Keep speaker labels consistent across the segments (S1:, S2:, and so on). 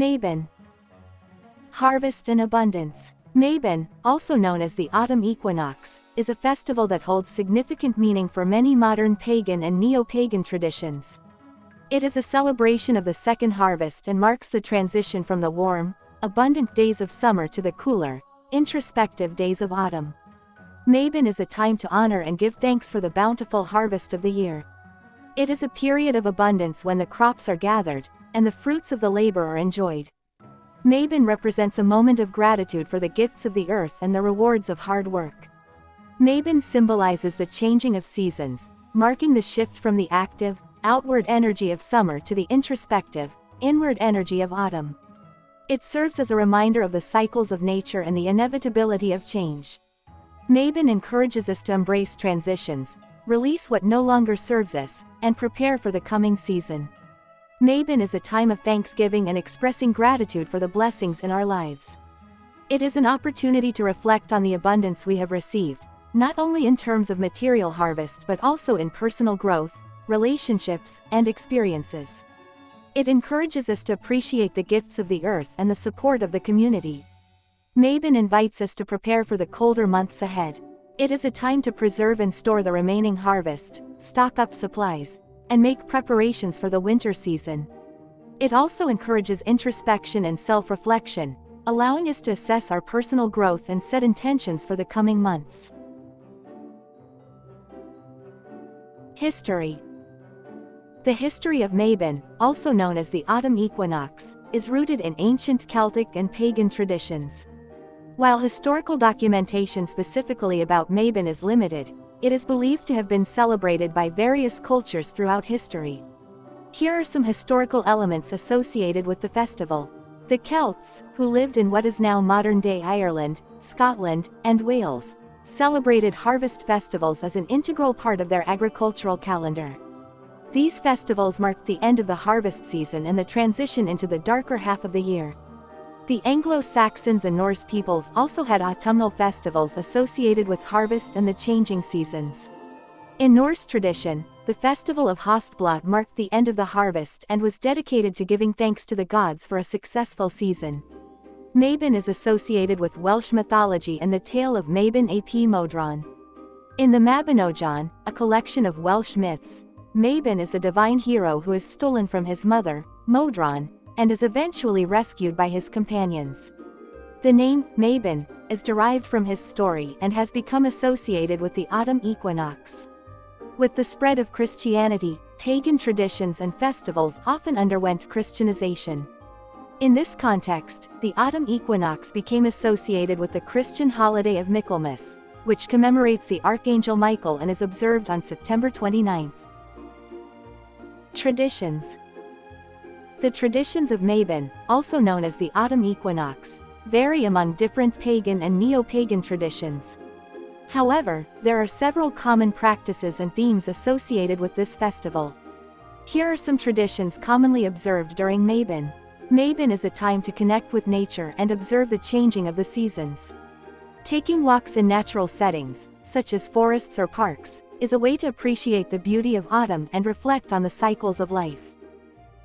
S1: Mabon. Harvest and abundance. Mabon, also known as the autumn equinox, is a festival that holds significant meaning for many modern pagan and neo-pagan traditions. It is a celebration of the second harvest and marks the transition from the warm, abundant days of summer to the cooler, introspective days of autumn. Mabon is a time to honor and give thanks for the bountiful harvest of the year. It is a period of abundance when the crops are gathered, and the fruits of the labor are enjoyed. Mabon represents a moment of gratitude for the gifts of the earth and the rewards of hard work. Mabon symbolizes the changing of seasons, marking the shift from the active, outward energy of summer to the introspective, inward energy of autumn. It serves as a reminder of the cycles of nature and the inevitability of change. Mabon encourages us to embrace transitions, release what no longer serves us, and prepare for the coming season. Mabon is a time of thanksgiving and expressing gratitude for the blessings in our lives. It is an opportunity to reflect on the abundance we have received, not only in terms of material harvest but also in personal growth, relationships, and experiences. It encourages us to appreciate the gifts of the earth and the support of the community. Mabon invites us to prepare for the colder months ahead. It is a time to preserve and store the remaining harvest, stock up supplies, and make preparations for the winter season. It also encourages introspection and self-reflection, allowing us to assess our personal growth and set intentions for the coming months. History. The history of Mabon, also known as the autumn equinox, is rooted in ancient Celtic and pagan traditions. While historical documentation specifically about Mabon is limited, it is believed to have been celebrated by various cultures throughout history. Here are some historical elements associated with the festival. The Celts, who lived in what is now modern-day Ireland, Scotland, and Wales, celebrated harvest festivals as an integral part of their agricultural calendar. These festivals marked the end of the harvest season and the transition into the darker half of the year. The Anglo-Saxons and Norse peoples also had autumnal festivals associated with harvest and the changing seasons. In Norse tradition, the festival of Höstblot marked the end of the harvest and was dedicated to giving thanks to the gods for a successful season. Mabon is associated with Welsh mythology and the tale of Mabon ap Modron. In the Mabinogion, a collection of Welsh myths, Mabon is a divine hero who is stolen from his mother, Modron, and is eventually rescued by his companions. The name, Mabon, is derived from his story and has become associated with the autumn equinox. With the spread of Christianity, pagan traditions and festivals often underwent Christianization. In this context, the autumn equinox became associated with the Christian holiday of Michaelmas, which commemorates the Archangel Michael and is observed on September 29th. Traditions. The traditions of Mabon, also known as the autumn equinox, vary among different pagan and neo-pagan traditions. However, there are several common practices and themes associated with this festival. Here are some traditions commonly observed during Mabon. Mabon is a time to connect with nature and observe the changing of the seasons. Taking walks in natural settings, such as forests or parks, is a way to appreciate the beauty of autumn and reflect on the cycles of life.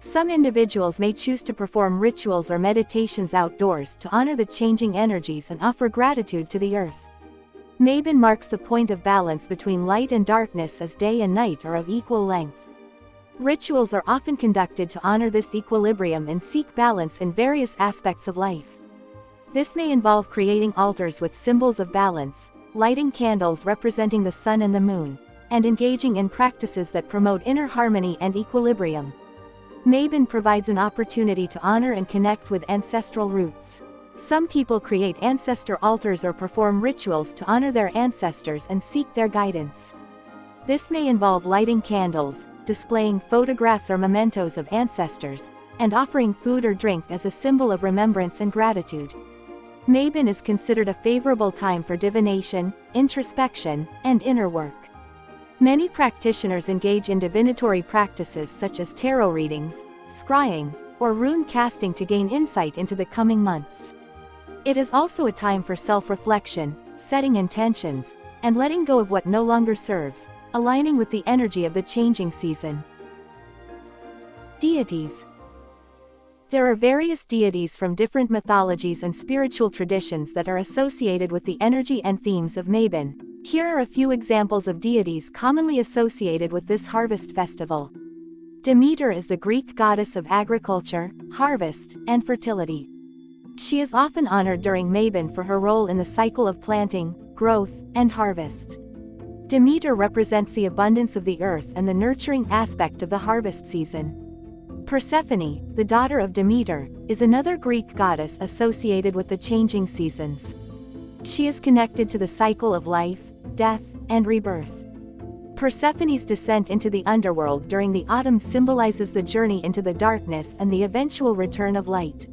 S1: Some individuals may choose to perform rituals or meditations outdoors to honor the changing energies and offer gratitude to the earth. Mabon marks the point of balance between light and darkness, as day and night are of equal length. Rituals are often conducted to honor this equilibrium and seek balance in various aspects of life. This may involve creating altars with symbols of balance, lighting candles representing the sun and the moon, and engaging in practices that promote inner harmony and equilibrium. Mabon provides an opportunity to honor and connect with ancestral roots. Some people create ancestor altars or perform rituals to honor their ancestors and seek their guidance. This may involve lighting candles, displaying photographs or mementos of ancestors, and offering food or drink as a symbol of remembrance and gratitude. Mabon is considered a favorable time for divination, introspection, and inner work. Many practitioners engage in divinatory practices such as tarot readings, scrying, or rune casting to gain insight into the coming months. It is also a time for self-reflection, setting intentions, and letting go of what no longer serves, aligning with the energy of the changing season. Deities. There are various deities from different mythologies and spiritual traditions that are associated with the energy and themes of Mabon. Here are a few examples of deities commonly associated with this harvest festival. Demeter is the Greek goddess of agriculture, harvest, and fertility. She is often honored during Mabon for her role in the cycle of planting, growth, and harvest. Demeter represents the abundance of the earth and the nurturing aspect of the harvest season. Persephone, the daughter of Demeter, is another Greek goddess associated with the changing seasons. She is connected to the cycle of life, death, and rebirth. Persephone's descent into the underworld during the autumn symbolizes the journey into the darkness and the eventual return of light.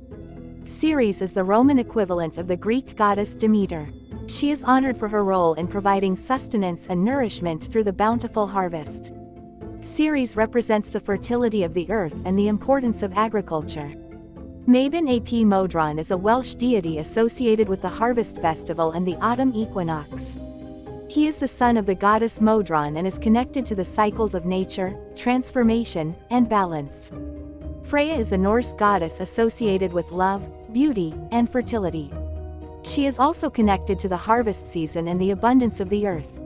S1: Ceres is the Roman equivalent of the Greek goddess Demeter. She is honored for her role in providing sustenance and nourishment through the bountiful harvest. Ceres represents the fertility of the earth and the importance of agriculture. Mabon ap Modron is a Welsh deity associated with the harvest festival and the autumn equinox. He is the son of the goddess Modron and is connected to the cycles of nature, transformation, and balance. Freya is a Norse goddess associated with love, beauty, and fertility. She is also connected to the harvest season and the abundance of the earth.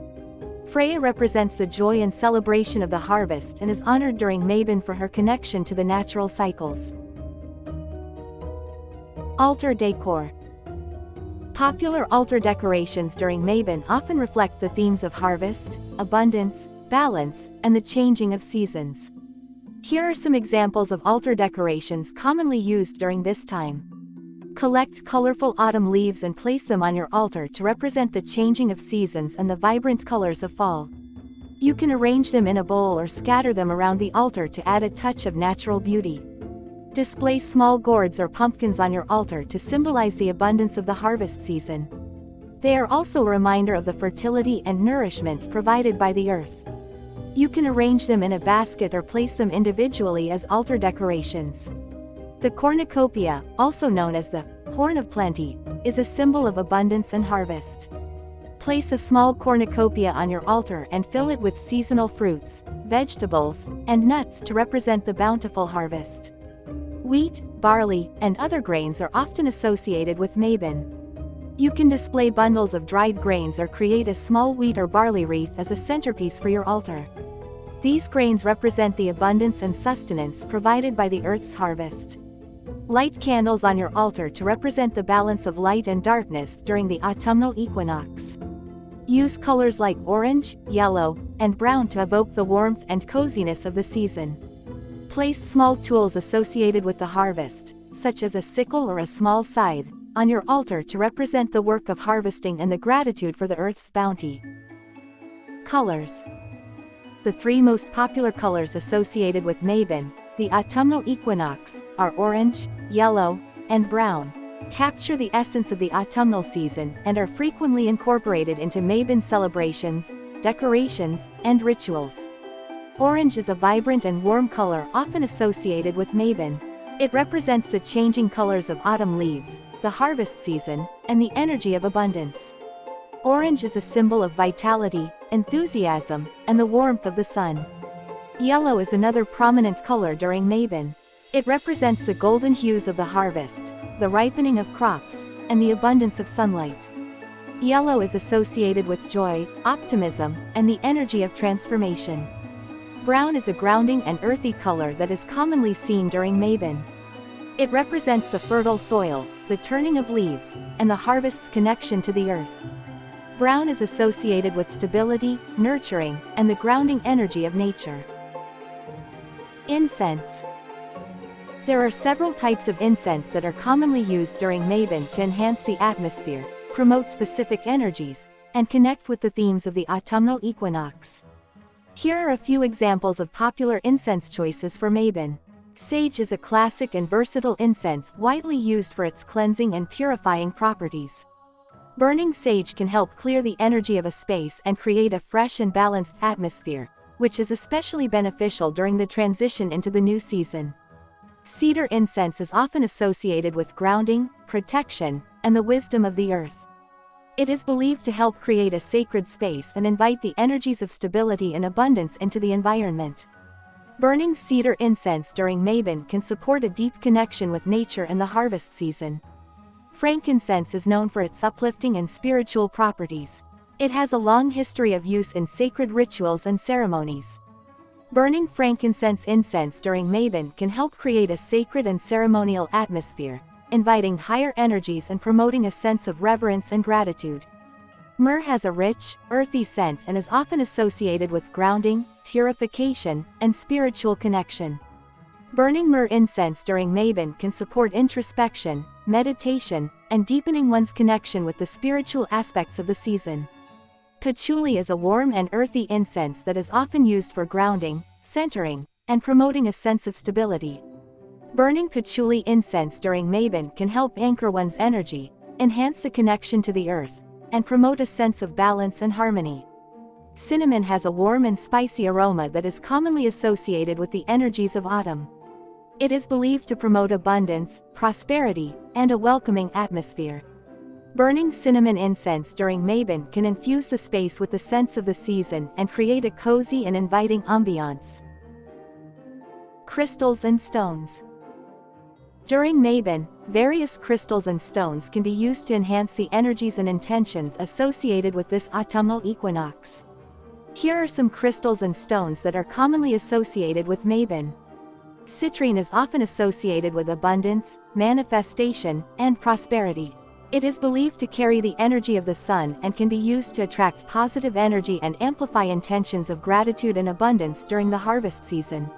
S1: Freya represents the joy and celebration of the harvest and is honored during Mabon for her connection to the natural cycles. Altar decor. Popular altar decorations during Mabon often reflect the themes of harvest, abundance, balance, and the changing of seasons. Here are some examples of altar decorations commonly used during this time. Collect colorful autumn leaves and place them on your altar to represent the changing of seasons and the vibrant colors of fall. You can arrange them in a bowl or scatter them around the altar to add a touch of natural beauty. Display small gourds or pumpkins on your altar to symbolize the abundance of the harvest season. They are also a reminder of the fertility and nourishment provided by the earth. You can arrange them in a basket or place them individually as altar decorations. The cornucopia, also known as the horn of plenty, is a symbol of abundance and harvest. Place a small cornucopia on your altar and fill it with seasonal fruits, vegetables, and nuts to represent the bountiful harvest. Wheat, barley, and other grains are often associated with Mabon. You can display bundles of dried grains or create a small wheat or barley wreath as a centerpiece for your altar. These grains represent the abundance and sustenance provided by the earth's harvest. Light candles on your altar to represent the balance of light and darkness during the autumnal equinox. Use colors like orange, yellow, and brown to evoke the warmth and coziness of the season. Place small tools associated with the harvest, such as a sickle or a small scythe, on your altar to represent the work of harvesting and the gratitude for the earth's bounty. Colors. The three most popular colors associated with Mabon, the autumnal equinox, are orange, yellow, and brown. Capture the essence of the autumnal season and are frequently incorporated into Mabon celebrations, decorations, and rituals. Orange is a vibrant and warm color often associated with Mabon. It represents the changing colors of autumn leaves, the harvest season, and the energy of abundance. Orange is a symbol of vitality, enthusiasm, and the warmth of the sun. Yellow is another prominent color during Mabon. It represents the golden hues of the harvest, the ripening of crops, and the abundance of sunlight. Yellow is associated with joy, optimism, and the energy of transformation. Brown is a grounding and earthy color that is commonly seen during Mabon. It represents the fertile soil, the turning of leaves, and the harvest's connection to the earth. Brown is associated with stability, nurturing, and the grounding energy of nature. Incense. There are several types of incense that are commonly used during Mabon to enhance the atmosphere, promote specific energies, and connect with the themes of the autumnal equinox. Here are a few examples of popular incense choices for Mabon. Sage is a classic and versatile incense widely used for its cleansing and purifying properties. Burning sage can help clear the energy of a space and create a fresh and balanced atmosphere, which is especially beneficial during the transition into the new season. Cedar incense is often associated with grounding, protection, and the wisdom of the earth. It is believed to help create a sacred space and invite the energies of stability and abundance into the environment. Burning cedar incense during Mabon can support a deep connection with nature in the harvest season. Frankincense is known for its uplifting and spiritual properties. It has a long history of use in sacred rituals and ceremonies. Burning frankincense incense during Mabon can help create a sacred and ceremonial atmosphere, inviting higher energies and promoting a sense of reverence and gratitude. Myrrh has a rich, earthy scent and is often associated with grounding, purification, and spiritual connection. Burning myrrh incense during Mabon can support introspection, meditation, and deepening one's connection with the spiritual aspects of the season. Patchouli is a warm and earthy incense that is often used for grounding, centering, and promoting a sense of stability. Burning patchouli incense during Mabon can help anchor one's energy, enhance the connection to the earth, and promote a sense of balance and harmony. Cinnamon has a warm and spicy aroma that is commonly associated with the energies of autumn. It is believed to promote abundance, prosperity, and a welcoming atmosphere. Burning cinnamon incense during Mabon can infuse the space with the scents of the season and create a cozy and inviting ambiance. Crystals and stones. During Mabon, various crystals and stones can be used to enhance the energies and intentions associated with this autumnal equinox. Here are some crystals and stones that are commonly associated with Mabon. Citrine is often associated with abundance, manifestation, and prosperity. It is believed to carry the energy of the sun and can be used to attract positive energy and amplify intentions of gratitude and abundance during the harvest season.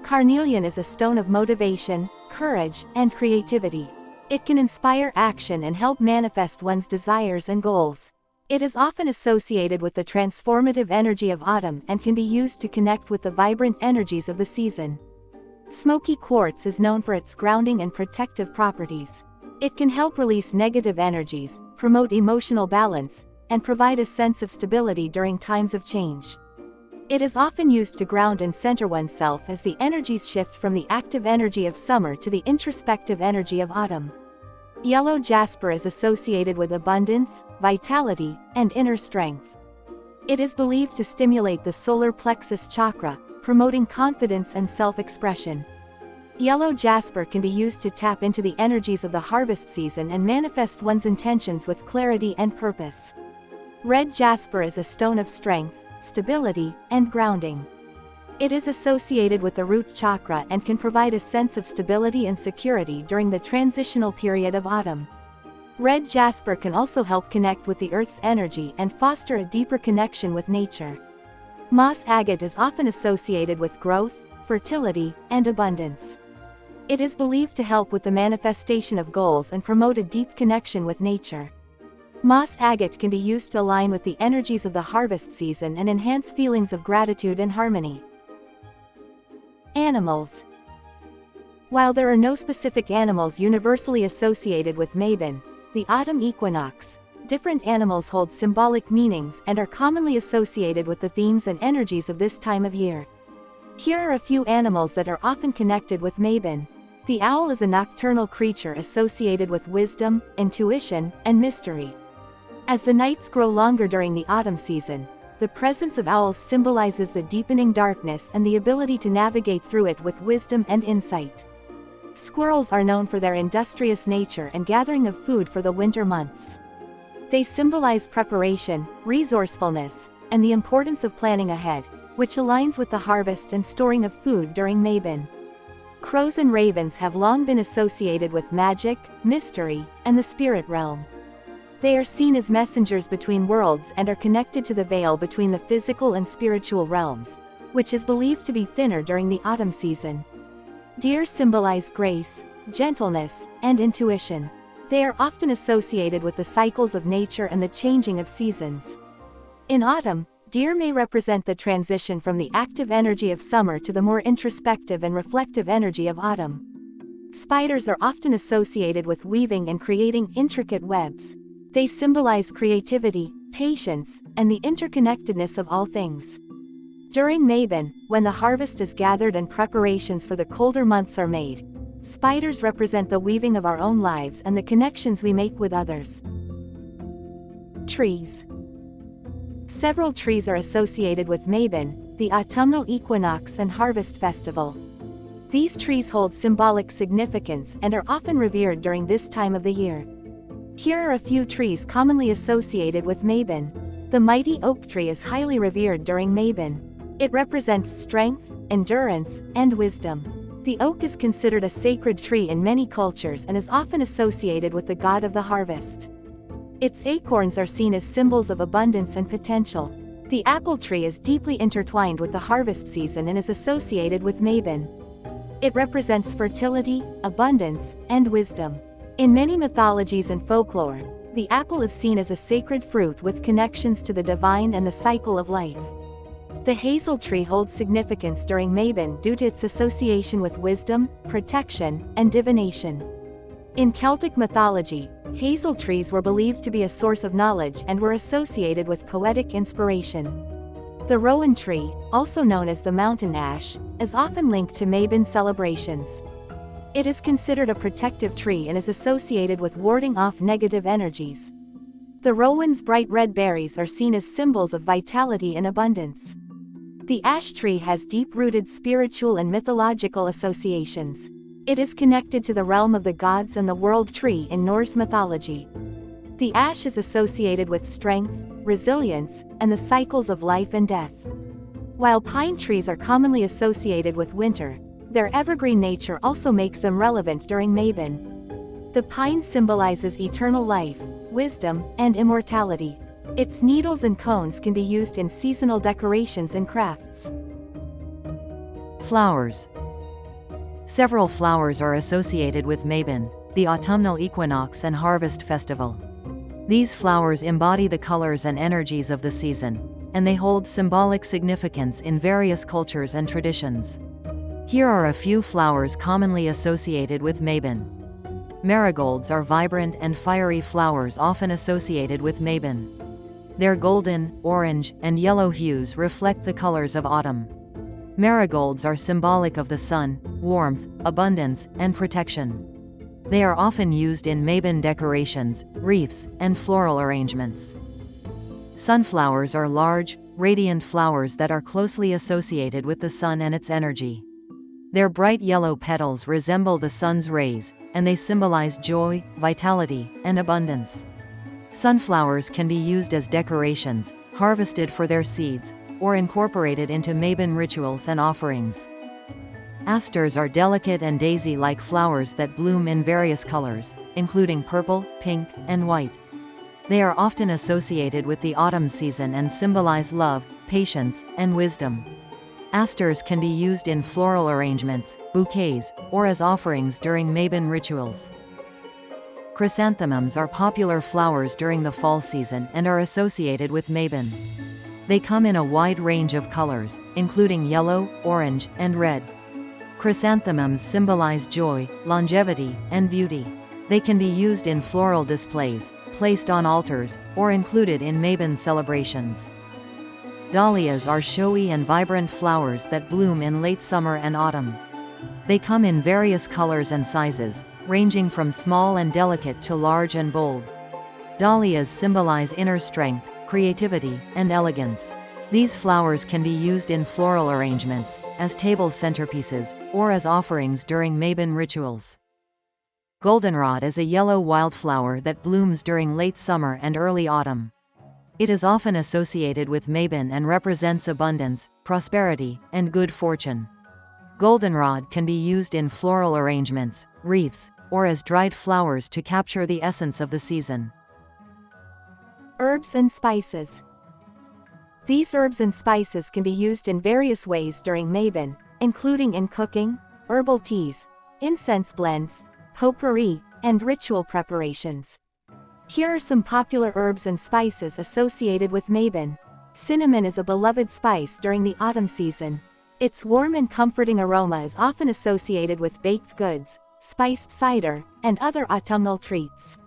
S1: Carnelian is a stone of motivation, courage, and creativity. It can inspire action and help manifest one's desires and goals. It is often associated with the transformative energy of autumn and can be used to connect with the vibrant energies of the season. Smoky quartz is known for its grounding and protective properties. It can help release negative energies, promote emotional balance, and provide a sense of stability during times of change. It is often used to ground and center oneself as the energies shift from the active energy of summer to the introspective energy of autumn. Yellow jasper is associated with abundance, vitality, and inner strength. It is believed to stimulate the solar plexus chakra, promoting confidence and self-expression. Yellow jasper can be used to tap into the energies of the harvest season and manifest one's intentions with clarity and purpose. Red jasper is a stone of strength, stability, and grounding. It is associated with the root chakra and can provide a sense of stability and security during the transitional period of autumn. Red jasper can also help connect with the earth's energy and foster a deeper connection with nature. Moss agate is often associated with growth, fertility, and abundance. It is believed to help with the manifestation of goals and promote a deep connection with nature. Moss agate can be used to align with the energies of the harvest season and enhance feelings of gratitude and harmony. Animals. While there are no specific animals universally associated with Mabon, the autumn equinox, different animals hold symbolic meanings and are commonly associated with the themes and energies of this time of year. Here are a few animals that are often connected with Mabon. The owl is a nocturnal creature associated with wisdom, intuition, and mystery. As the nights grow longer during the autumn season, the presence of owls symbolizes the deepening darkness and the ability to navigate through it with wisdom and insight. Squirrels are known for their industrious nature and gathering of food for the winter months. They symbolize preparation, resourcefulness, and the importance of planning ahead, which aligns with the harvest and storing of food during Mabon. Crows and ravens have long been associated with magic, mystery, and the spirit realm. They are seen as messengers between worlds and are connected to the veil between the physical and spiritual realms, which is believed to be thinner during the autumn season. Deer symbolize grace, gentleness, and intuition. They are often associated with the cycles of nature and the changing of seasons. In autumn, deer may represent the transition from the active energy of summer to the more introspective and reflective energy of autumn. Spiders are often associated with weaving and creating intricate webs. They symbolize creativity, patience, and the interconnectedness of all things. During Mabon, when the harvest is gathered and preparations for the colder months are made, spiders represent the weaving of our own lives and the connections we make with others. Trees. Several trees are associated with Mabon, the autumnal equinox and harvest festival. These trees hold symbolic significance and are often revered during this time of the year. Here are a few trees commonly associated with Mabon. The mighty oak tree is highly revered during Mabon. It represents strength, endurance, and wisdom. The oak is considered a sacred tree in many cultures and is often associated with the god of the harvest. Its acorns are seen as symbols of abundance and potential. The apple tree is deeply intertwined with the harvest season and is associated with Mabon. It represents fertility, abundance, and wisdom. In many mythologies and folklore, the apple is seen as a sacred fruit with connections to the divine and the cycle of life. The hazel tree holds significance during Mabon due to its association with wisdom, protection, and divination. In Celtic mythology, hazel trees were believed to be a source of knowledge and were associated with poetic inspiration. The rowan tree, also known as the mountain ash, is often linked to Mabon celebrations. It is considered a protective tree and is associated with warding off negative energies. The rowan's bright red berries are seen as symbols of vitality and abundance. The ash tree has deep-rooted spiritual and mythological associations. It is connected to the realm of the gods and the world tree in Norse mythology. The ash is associated with strength, resilience, and the cycles of life and death. While pine trees are commonly associated with winter, their evergreen nature also makes them relevant during Mabon. The pine symbolizes eternal life, wisdom, and immortality. Its needles and cones can be used in seasonal decorations and crafts.
S2: Flowers. Several flowers are associated with Mabon, the autumnal equinox and harvest festival. These flowers embody the colors and energies of the season, and they hold symbolic significance in various cultures and traditions. Here are a few flowers commonly associated with Mabon. Marigolds are vibrant and fiery flowers often associated with Mabon. Their golden, orange, and yellow hues reflect the colors of autumn. Marigolds are symbolic of the sun, warmth, abundance, and protection. They are often used in Mabon decorations, wreaths, and floral arrangements. Sunflowers are large, radiant flowers that are closely associated with the sun and its energy. Their bright yellow petals resemble the sun's rays, and they symbolize joy, vitality, and abundance. Sunflowers can be used as decorations, harvested for their seeds, or incorporated into Mabon rituals and offerings. Asters are delicate and daisy-like flowers that bloom in various colors, including purple, pink, and white. They are often associated with the autumn season and symbolize love, patience, and wisdom. Asters can be used in floral arrangements, bouquets, or as offerings during Mabon rituals. Chrysanthemums are popular flowers during the fall season and are associated with Mabon. They come in a wide range of colors, including yellow, orange, and red. Chrysanthemums symbolize joy, longevity, and beauty. They can be used in floral displays, placed on altars, or included in Mabon celebrations. Dahlias are showy and vibrant flowers that bloom in late summer and autumn. They come in various colors and sizes, ranging from small and delicate to large and bold. Dahlias symbolize inner strength, creativity, and elegance. These flowers can be used in floral arrangements, as table centerpieces, or as offerings during Mabon rituals. Goldenrod is a yellow wildflower that blooms during late summer and early autumn. It is often associated with Mabon and represents abundance, prosperity, and good fortune. Goldenrod can be used in floral arrangements, wreaths, or as dried flowers to capture the essence of the season.
S1: Herbs and spices. These herbs and spices can be used in various ways during Mabon, including in cooking, herbal teas, incense blends, potpourri, and ritual preparations. Here are some popular herbs and spices associated with Mabon. Cinnamon is a beloved spice during the autumn season. Its warm and comforting aroma is often associated with baked goods, spiced cider, and other autumnal treats.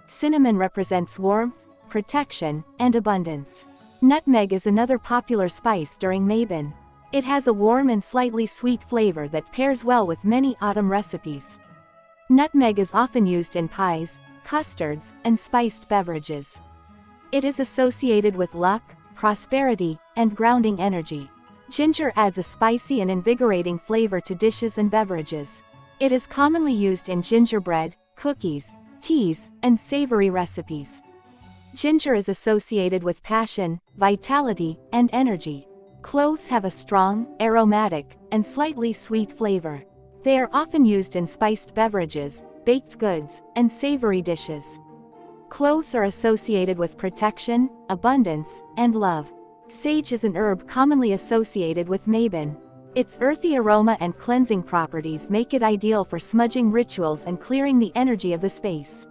S1: Cinnamon represents warmth, protection, and abundance. Nutmeg is another popular spice during Mabon. It has a warm and slightly sweet flavor that pairs well with many autumn recipes. Nutmeg is often used in pies, custards, and spiced beverages. It is associated with luck, prosperity, and grounding energy. Ginger adds a spicy and invigorating flavor to dishes and beverages. It is commonly used in gingerbread, cookies, teas, and savory recipes. Ginger is associated with passion, vitality, and energy. Cloves have a strong, aromatic, and slightly sweet flavor. They are often used in spiced beverages, baked goods, and savory dishes. Cloves are associated with protection, abundance, and love. Sage is an herb commonly associated with Mabon. Its earthy aroma and cleansing properties make it ideal for smudging rituals and clearing the energy of the space.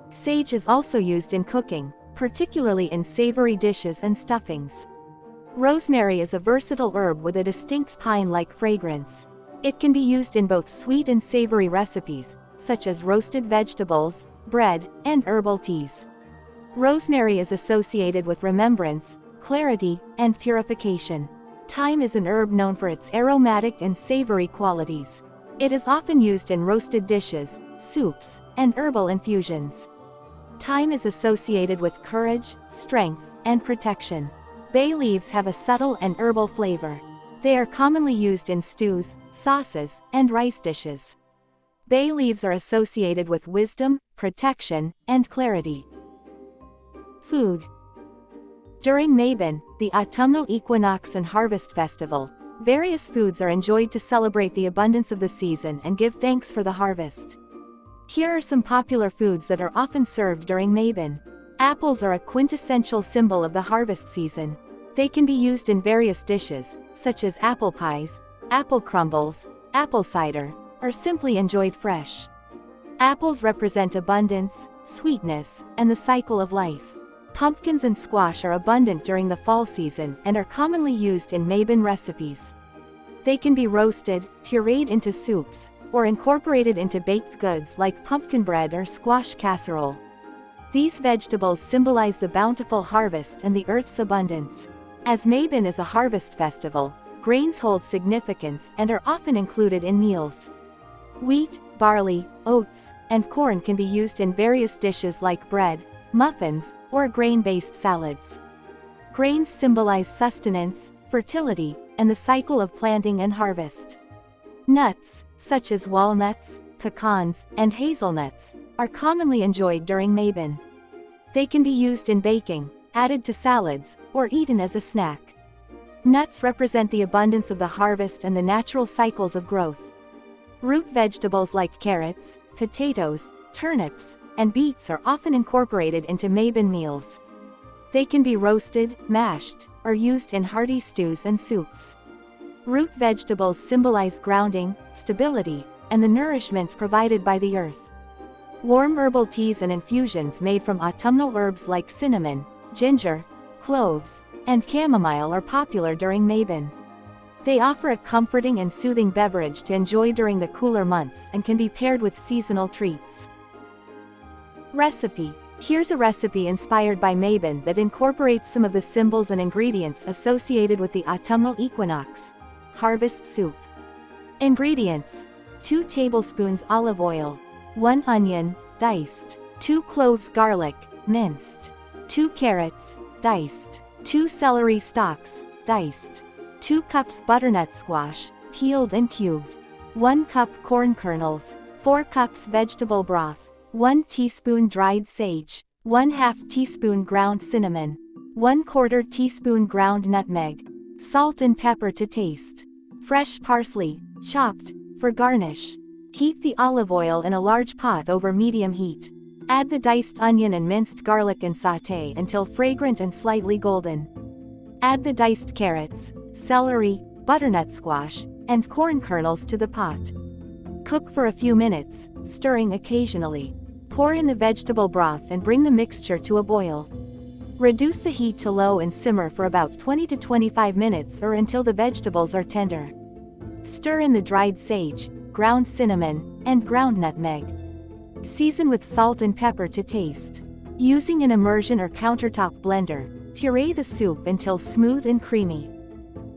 S1: Sage is also used in cooking, particularly in savory dishes and stuffings. Rosemary is a versatile herb with a distinct pine-like fragrance. It can be used in both sweet and savory recipes, such as roasted vegetables, bread, and herbal teas. Rosemary is associated with remembrance, clarity, and purification. Thyme is an herb known for its aromatic and savory qualities. It is often used in roasted dishes, soups, and herbal infusions. Thyme is associated with courage, strength, and protection. Bay leaves have a subtle and herbal flavor. They are commonly used in stews, sauces, and rice dishes. Bay leaves are associated with wisdom, protection, and clarity. Food. During Mabon, the autumnal equinox and harvest festival, various foods are enjoyed to celebrate the abundance of the season and give thanks for the harvest. Here are some popular foods that are often served during Mabon. Apples are a quintessential symbol of the harvest season. They can be used in various dishes, such as apple pies, apple crumbles, apple cider, or simply enjoyed fresh. Apples represent abundance, sweetness, and the cycle of life. Pumpkins and squash are abundant during the fall season and are commonly used in Mabon recipes. They can be roasted, pureed into soups, or incorporated into baked goods like pumpkin bread or squash casserole. These vegetables symbolize the bountiful harvest and the earth's abundance. As Mabon is a harvest festival, grains hold significance and are often included in meals. Wheat, barley, oats, and corn can be used in various dishes like bread, muffins, or grain-based salads. Grains symbolize sustenance, fertility, and the cycle of planting and harvest. Nuts, such as walnuts, pecans, and hazelnuts, are commonly enjoyed during Mabon. They can be used in baking, added to salads, or eaten as a snack. Nuts represent the abundance of the harvest and the natural cycles of growth. Root vegetables like carrots, potatoes, turnips, and beets are often incorporated into Mabon meals. They can be roasted, mashed, or used in hearty stews and soups. Root vegetables symbolize grounding, stability, and the nourishment provided by the earth. Warm herbal teas and infusions made from autumnal herbs like cinnamon, ginger, cloves, and chamomile are popular during Mabon. They offer a comforting and soothing beverage to enjoy during the cooler months and can be paired with seasonal treats. Recipe. Here's a recipe inspired by Mabon that incorporates some of the symbols and ingredients associated with the autumnal equinox. Harvest soup. Ingredients: 2 tablespoons olive oil, 1 onion, diced, 2 cloves garlic, minced, 2 carrots, diced, 2 celery stalks, diced, 2 cups butternut squash, peeled and cubed, 1 cup corn kernels, 4 cups vegetable broth, 1 teaspoon dried sage, 1/2 teaspoon ground cinnamon, 1/4 teaspoon ground nutmeg, salt and pepper to taste, fresh parsley, chopped, for garnish. Heat the olive oil in a large pot over medium heat. Add the diced onion and minced garlic and sauté until fragrant and slightly golden. Add the diced carrots, celery, butternut squash, and corn kernels to the pot. Cook for a few minutes, stirring occasionally. Pour in the vegetable broth and bring the mixture to a boil. Reduce the heat to low and simmer for about 20 to 25 minutes or until the vegetables are tender. Stir in the dried sage, ground cinnamon, and ground nutmeg. Season with salt and pepper to taste. Using an immersion or countertop blender, puree the soup until smooth and creamy.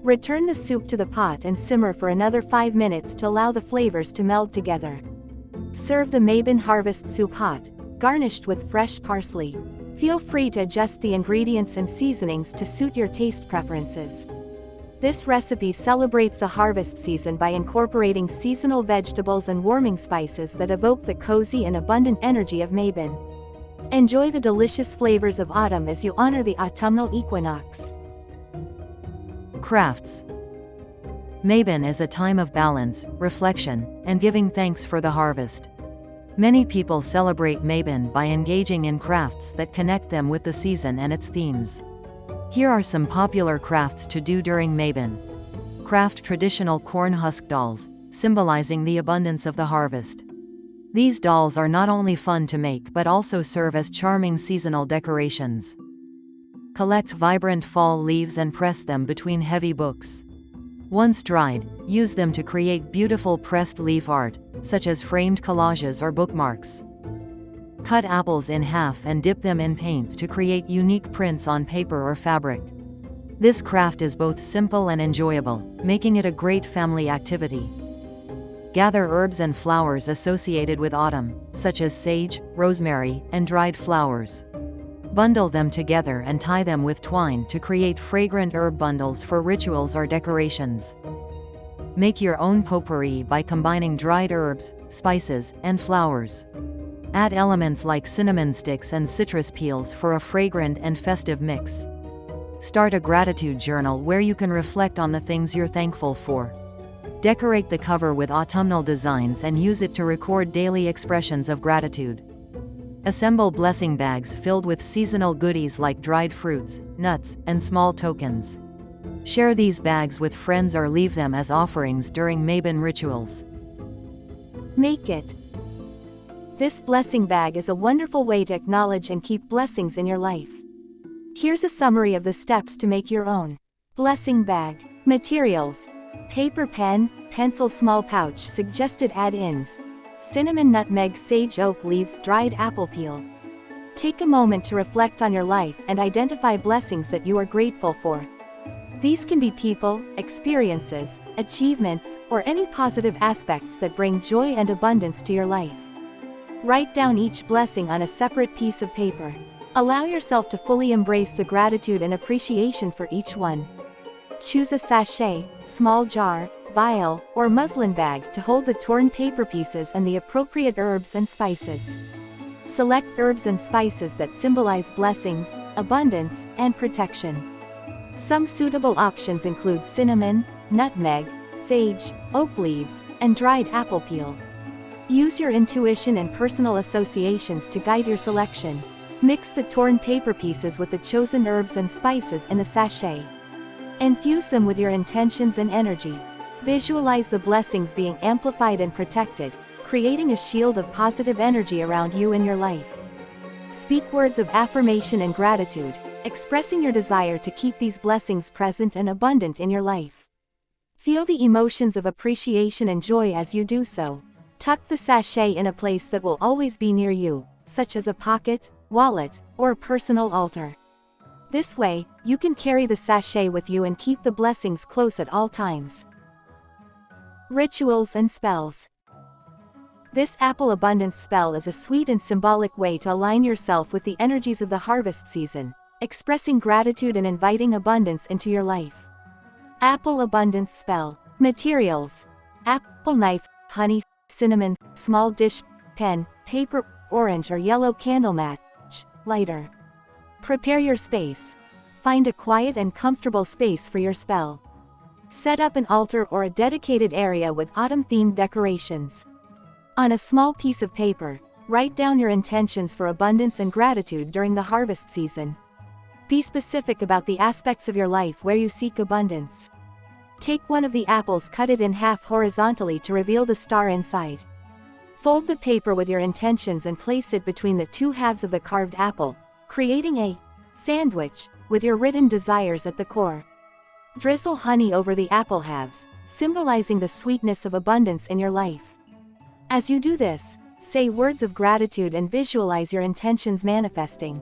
S1: Return the soup to the pot and simmer for another 5 minutes to allow the flavors to meld together. Serve the Mabon harvest soup hot, garnished with fresh parsley. Feel free to adjust the ingredients and seasonings to suit your taste preferences. This recipe celebrates the harvest season by incorporating seasonal vegetables and warming spices that evoke the cozy and abundant energy of Mabon. Enjoy the delicious flavors of autumn as you honor the autumnal equinox.
S2: Crafts. Mabon is a time of balance, reflection, and giving thanks for the harvest. Many people celebrate Mabon by engaging in crafts that connect them with the season and its themes. Here are some popular crafts to do during Mabon. Craft traditional corn husk dolls, symbolizing the abundance of the harvest. These dolls are not only fun to make but also serve as charming seasonal decorations. Collect vibrant fall leaves and press them between heavy books. Once dried, use them to create beautiful pressed leaf art, such as framed collages or bookmarks. Cut apples in half and dip them in paint to create unique prints on paper or fabric. This craft is both simple and enjoyable, making it a great family activity. Gather herbs and flowers associated with autumn, such as sage, rosemary, and dried flowers. Bundle them together and tie them with twine to create fragrant herb bundles for rituals or decorations. Make your own potpourri by combining dried herbs, spices, and flowers. Add elements like cinnamon sticks and citrus peels for a fragrant and festive mix. Start a gratitude journal where you can reflect on the things you're thankful for. Decorate the cover with autumnal designs and use it to record daily expressions of gratitude. Assemble blessing bags filled with seasonal goodies like dried fruits, nuts, and small tokens. Share these bags with friends or leave them as offerings during Mabon rituals.
S1: Make it. This blessing bag is a wonderful way to acknowledge and keep blessings in your life. Here's a summary of the steps to make your own blessing bag. Materials: paper pen, pencil, small pouch. Suggested add-ins: cinnamon, nutmeg, sage, oak leaves, dried apple peel. Take a moment to reflect on your life and identify blessings that you are grateful for. These can be people, experiences, achievements, or any positive aspects that bring joy and abundance to your life. Write down each blessing on a separate piece of paper. Allow yourself to fully embrace the gratitude and appreciation for each one. Choose a sachet, small jar, vial, or muslin bag to hold the torn paper pieces and the appropriate herbs and spices. Select herbs and spices that symbolize blessings, abundance, and protection. Some suitable options include cinnamon, nutmeg, sage, oak leaves, and dried apple peel. Use your intuition and personal associations to guide your selection. Mix the torn paper pieces with the chosen herbs and spices in the sachet. Infuse them with your intentions and energy. Visualize the blessings being amplified and protected, creating a shield of positive energy around you and your life. Speak words of affirmation and gratitude, expressing your desire to keep these blessings present and abundant in your life. Feel the emotions of appreciation and joy as you do so. Tuck the sachet in a place that will always be near you, such as a pocket, wallet, or a personal altar. This way, you can carry the sachet with you and keep the blessings close at all times. Rituals and spells. This apple abundance spell is a sweet and symbolic way to align yourself with the energies of the harvest season, expressing gratitude and inviting abundance into your life. Apple abundance spell. Materials: apple knife, honey, cinnamon, small dish, pen, paper, orange or yellow candle match, lighter. Prepare your space. Find a quiet and comfortable space for your spell. Set up an altar or a dedicated area with autumn-themed decorations. On a small piece of paper, write down your intentions for abundance and gratitude during the harvest season. Be specific about the aspects of your life where you seek abundance. Take one of the apples, cut it in half horizontally to reveal the star inside. Fold the paper with your intentions and place it between the two halves of the carved apple, creating a sandwich with your written desires at the core. Drizzle honey over the apple halves, symbolizing the sweetness of abundance in your life. As you do this, say words of gratitude and visualize your intentions manifesting.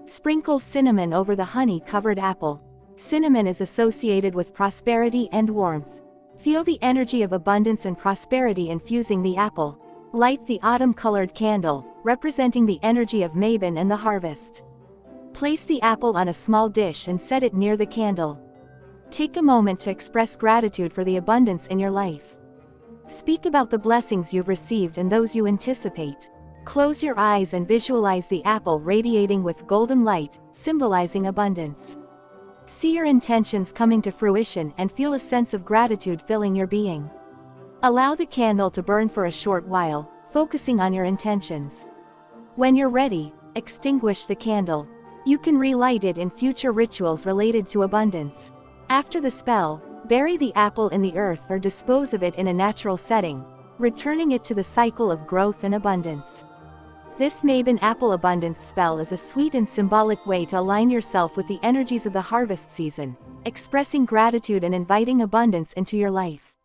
S1: Sprinkle cinnamon over the honey-covered apple. Cinnamon is associated with prosperity and warmth. Feel the energy of abundance and prosperity infusing the apple. Light the autumn-colored candle, representing the energy of Mabon and the harvest. Place the apple on a small dish and set it near the candle. Take a moment to express gratitude for the abundance in your life. Speak about the blessings you've received and those you anticipate. Close your eyes and visualize the apple radiating with golden light, symbolizing abundance. See your intentions coming to fruition and feel a sense of gratitude filling your being. Allow the candle to burn for a short while, focusing on your intentions. When you're ready, extinguish the candle. You can relight it in future rituals related to abundance. After the spell, bury the apple in the earth or dispose of it in a natural setting, returning it to the cycle of growth and abundance. This Mabon apple abundance spell is a sweet and symbolic way to align yourself with the energies of the harvest season, expressing gratitude and inviting abundance into your life.